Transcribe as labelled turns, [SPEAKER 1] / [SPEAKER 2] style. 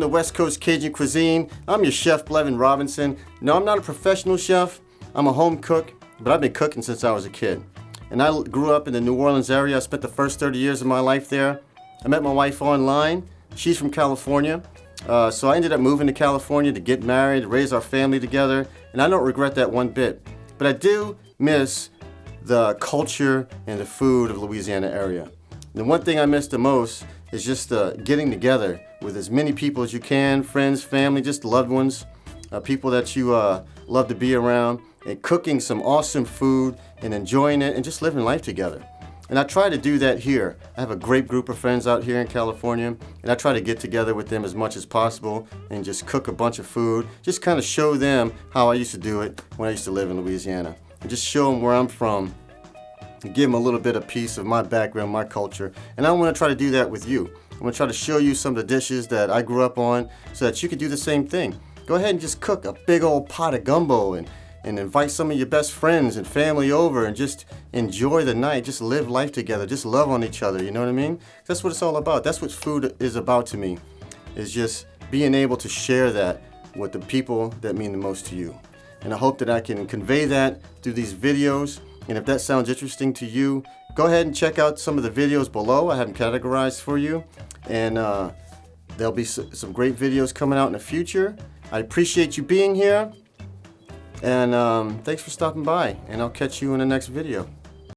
[SPEAKER 1] to West Coast Cajun Cuisine. I'm your chef, Blevin Robinson. No, I'm not a professional chef. I'm a home cook, but I've been cooking since I was a kid. And I grew up in the New Orleans area. I spent the first 30 years of my life there. I met my wife online. She's from California. So I ended up moving to California to get married, raise our family together, and I don't regret that one bit. But I do miss the culture and the food of Louisiana area. The one thing I miss the most is just getting together with as many people as you can, friends, family, just loved ones, people that you love to be around, and cooking some awesome food and enjoying it and just living life together. And I try to do that here. I have a great group of friends out here in California, and I try to get together with them as much as possible and just cook a bunch of food, just kind of show them how I used to do it when I used to live in Louisiana, and just show them where I'm from, and give them a little bit of piece of my background, my culture. And I want to try to do that with you. I'm going to try to show you some of the dishes that I grew up on so that you can do the same thing. Go ahead and just cook a big old pot of gumbo and invite some of your best friends and family over and just enjoy the night. Just live life together. Just love on each other, you know what I mean? That's what it's all about. That's what food is about to me, is just being able to share that with the people that mean the most to you. And I hope that I can convey that through these videos. And if that sounds interesting to you, go ahead and check out some of the videos below. I have them categorized for you. And there'll be some great videos coming out in the future. I appreciate you being here. And thanks for stopping by. And I'll catch you in the next video.